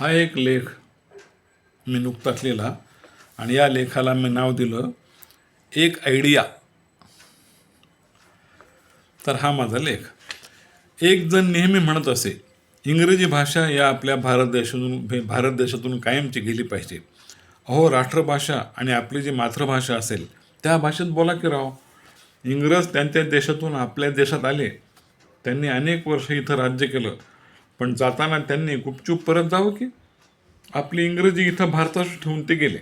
हा एक लेख मी नुकताच लिहिला आणि या लेखाला मी नाव दिलं एक आयडिया. तर हा माझा लेख. एक जण नेहमी म्हणत असे, इंग्रजी भाषा या आपल्या भारत देशातून कायमची गेली पाहिजे. अहो, राष्ट्रभाषा आणि आपली जी मातृभाषा असेल त्या भाषेत बोला की राव. इंग्रज त्यांच्या देशातून आपल्या देशात आले, त्यांनी अनेक वर्ष इथं राज्य केलं, पण जाताना त्यांनी गुपचूप परत जावं की. आपली इंग्रजी इथं भारतात ठेवून ते गेले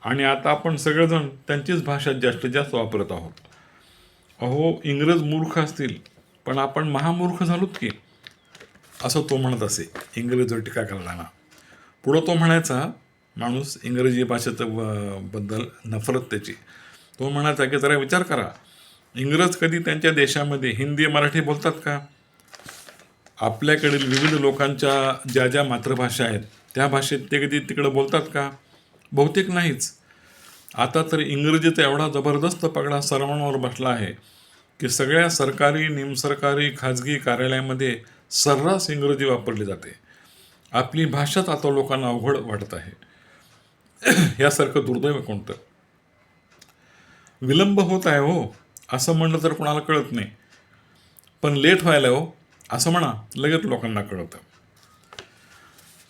आणि आता आपण सगळेजण त्यांचीच भाषा जास्तीत जास्त वापरत आहोत. अहो, इंग्रज मूर्ख असतील पण आपण महामूर्ख झालोत की, असं तो म्हणत असे इंग्रजीवर टीका करताना. पुढं तो म्हणायचा, माणूस इंग्रजी भाषेचं बद्दल नफरत त्याची, तो म्हणायचा की जरा विचार करा, इंग्रज कधी त्यांच्या देशामध्ये हिंदी मराठी बोलतात का? आपल्याकडील विविध लोकांच्या ज्या ज्या मातृभाषा आहेत त्या भाषेत ते कधी तिकडं बोलतात का? बहुतेक नाहीच. आता तर इंग्रजीचा एवढा जबरदस्त पगडा सर्वांवर बसला आहे की सगळ्या सरकारी, निमसरकारी, खाजगी कार्यालयामध्ये सर्रास इंग्रजी वापरली जाते. आपली भाषाच आता लोकांना अवघड वाटत आहे. यासारखं दुर्दैव कोणतं? विलंब होत आहे हो असं म्हणलं तर कोणाला कळत नाही, पण लेट व्हायला हो असं म्हणा, लगेच लोकांना कळतं.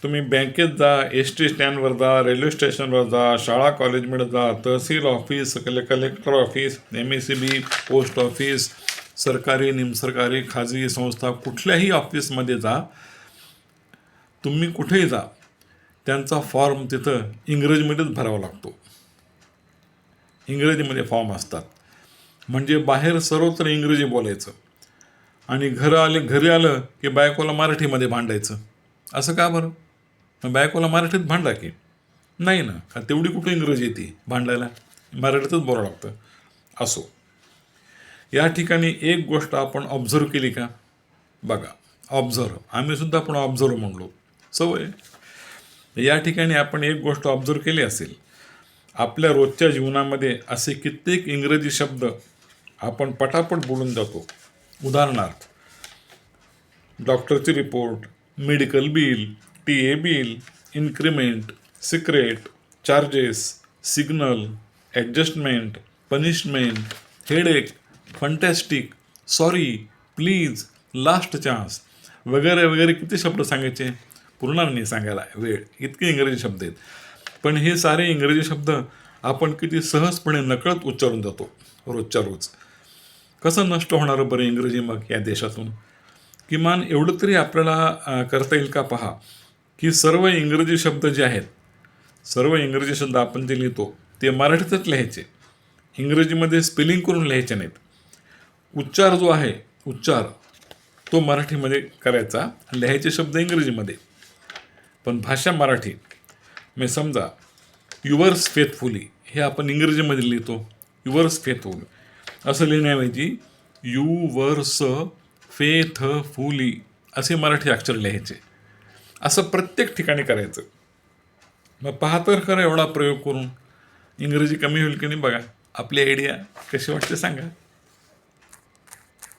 तुम्ही बँकेत जा, एस टी स्टँडवर जा, रेल्वे स्टेशनवर जा, शाळा कॉलेजमध्ये जा, तहसील office, collector office, MSEB, post office, सरकारी, निमसरकारी, खाजगी संस्था, कुठल्याही ऑफिसमध्ये जा, तुम्ही कुठेही जा, त्यांचा फॉर्म तिथं इंग्रजीमध्येच भरावा लागतो. इंग्रजीमध्ये फॉर्म असतात. म्हणजे बाहेर सर्वत्र इंग्रजी बोलायचं आणि घरी आलं की बायकोला मराठीमध्ये भांडायचं. असं का बरं? मग बायकोला मराठीत भांडा की. नाही ना, का तेवढी कुठे इंग्रजी येते भांडायला, मराठीतच बोलावं लागतं. असो, या ठिकाणी एक गोष्ट आपण ऑब्झर्व केली का? बघा, ऑब्झर्व, आम्ही सुद्धा आपण ऑब्झर्व म्हणलो, सवय. या ठिकाणी आपण एक गोष्ट ऑब्झर्व केली असेल, आपल्या रोजच्या जीवनामध्ये असे कित्येक इंग्रजी शब्द आपण पटापट बोलून जातो. उदाहरणार्थ, डॉक्टरची report, medical bill, TA bill, increment, secret, charges, signal, adjustment, punishment, headache, fantastic, sorry, please, last chance वगैरे वगैरे. किती शब्द सांगायचे, पूर्ण नाही सांगायला वेळ, इतके इंग्रजी शब्द आहेत. पण हे सारे इंग्रजी शब्द आपण किती सहजपणे नकळत उच्चारून जातो रोजच्या रोज. कसं नष्ट होणारं बरं इंग्रजी मग या देशातून? किमान एवढं तरी आपल्याला करता येईल का पहा, की सर्व इंग्रजी शब्द जे आहेत, सर्व इंग्रजी शब्द आपण जे लिहितो ते मराठीतच लिहायचे, इंग्रजीमध्ये स्पेलिंग करून लिहायचे नाहीत. उच्चार जो आहे, उच्चार तो मराठीमध्ये करायचा, लिहायचे शब्द इंग्रजीमध्ये, पण भाषा मराठी. मी समजा युवर्स फेथफुली हे आपण इंग्रजीमध्ये लिहितो, युवर्स फेथफुल असं लिहिण्याऐवजी युवर्स फेथफुली असे मराठी अक्षर लिहायचे. असं प्रत्येक ठिकाणी करायचं. मग पहा तर खरं, एवढा प्रयोग करून इंग्रजी कमी होईल की नाही बघा. आपली आयडिया कशी वाटते सांगा.